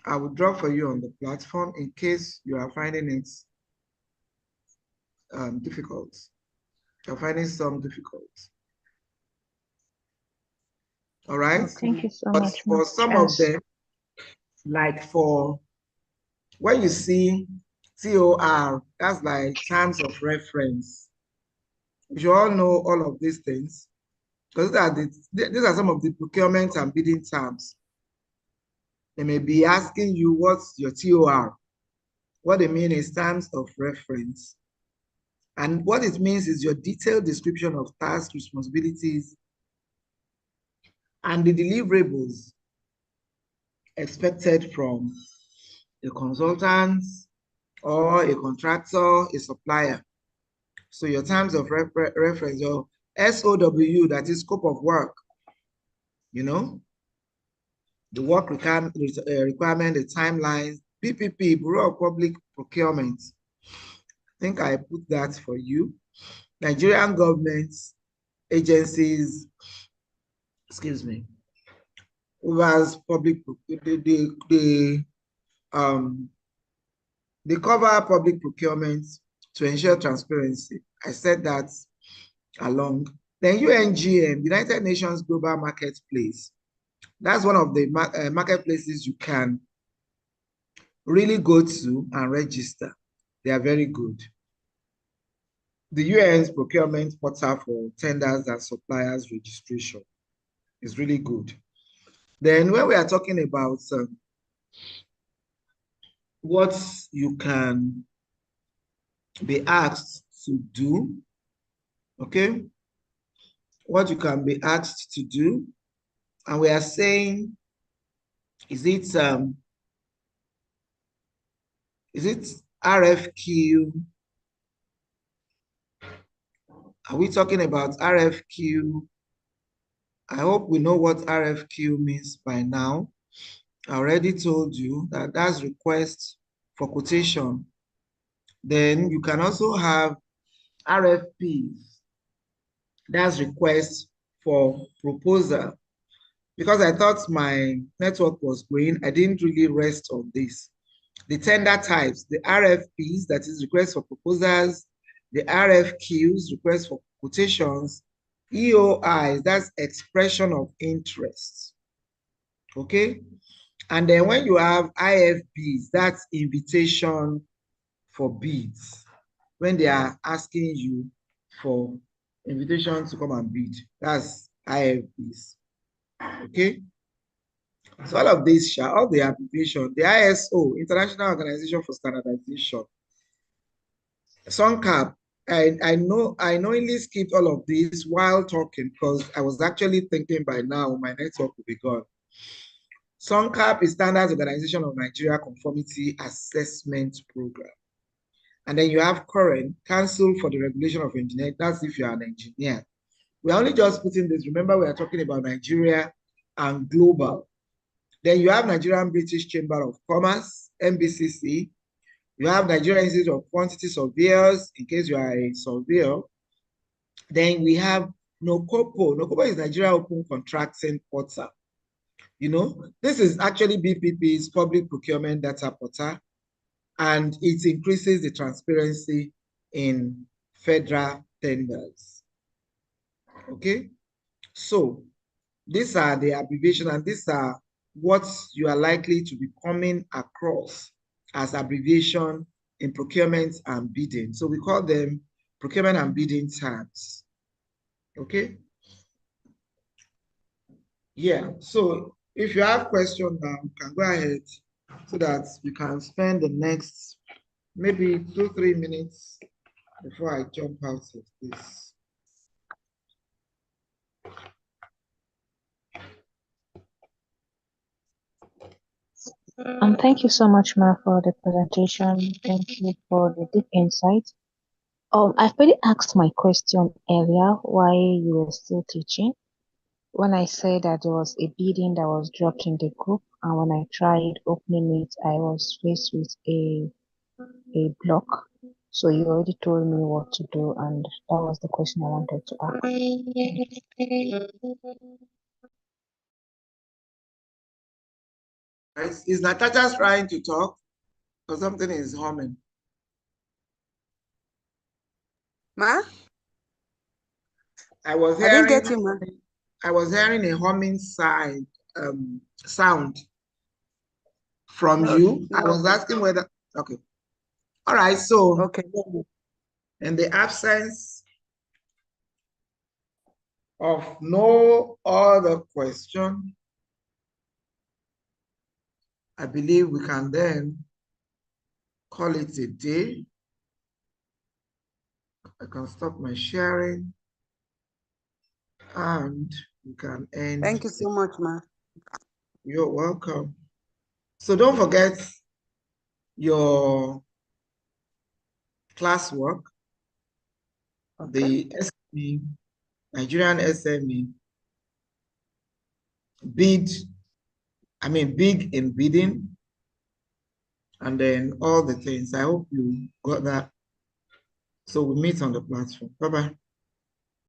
I will draw for you on the platform in case you are finding it difficult. You're finding some difficult. All right.
Oh, thank you so
But
much,
for
ma'am.
some of
Yes.
them, like for when you see TOR, that's like terms of reference. You all know all of these things because these are some of the procurement and bidding terms. They may be asking you what's your TOR. What they mean is terms of reference. And what it means is your detailed description of tasks, responsibilities, and the deliverables expected from a consultant or a contractor, a supplier. So your terms of reference, your SOW, that is scope of work, you know, the work requirement, the timelines, PPP, Bureau of Public Procurement. I think I put that for you. Nigerian government agencies, excuse me, who has public, they cover public procurement to ensure transparency. I said that along. Then UNGM, United Nations Global Marketplace. That's one of the marketplaces you can really go to and register. They are very good. The UN's procurement portal for tenders and suppliers registration is really good. Then when we are talking about what you can be asked to do, okay? What you can be asked to do, and we are saying, is it RFQ? Are we talking about RFQ? I hope we know what RFQ means by now. I already told you that that's request for quotation. Then you can also have RFPs. That's request for proposal. Because I thought my network was going, I didn't really rest on this. The tender types, the RFPs, that is request for proposals, the RFQs, request for quotations, EOIs, that's expression of interest. Okay? And then when you have IFBs, that's invitation for bids. When they are asking you for invitation to come and bid. That's IFBs. Okay. So all of these, all the abbreviation, the ISO, International Organization for Standardization, SUNCAP, I knowingly skipped all of this while talking because I was actually thinking by now my network will be gone. SUNCAP is Standards Organization of Nigeria Conformity Assessment Program. And then you have current Council for the Regulation of Engineering. That's if you're an engineer. We're only just putting this. Remember, we are talking about Nigeria and global. Then you have Nigerian British Chamber of Commerce, NBCC. You have Nigerian Institute of Quantity Surveyors, in case you are a surveyor. Then we have NOCOPO. NOCOPO is Nigeria Open Contracting Portal. You know, this is actually BPP's public procurement data portal, and it increases the transparency in federal tenders. Okay, so these are the abbreviations, and these are what you are likely to be coming across as abbreviation in procurement and bidding. So we call them procurement and bidding terms. Okay. Yeah, so if you have questions now, you can go ahead so that you can spend the next maybe 2-3 minutes before I jump out of this.
Thank you so much, Ma, for the presentation. Thank you for the deep insight. I've already asked my question earlier while you were still teaching. When I said that there was a bidding that was dropped in the group, and when I tried opening it, I was faced with a block. So you already told me what to do, and that was the question I wanted to ask.
Is Natasha trying to talk or something is humming?
Ma?
I was
I didn't
hearing,
get you, Ma.
I was hearing a humming sound from you. I was asking whether, okay. All right, so
Okay.
in the absence of no other question, I believe we can then call it a day. I can stop my sharing and we can end.
Thank you so much, Ma.
You're welcome. So don't forget your classwork,
Okay.
the SME, Nigerian SME, big in bidding, and then all the things. I hope you got that. So we meet on the platform. Bye-bye.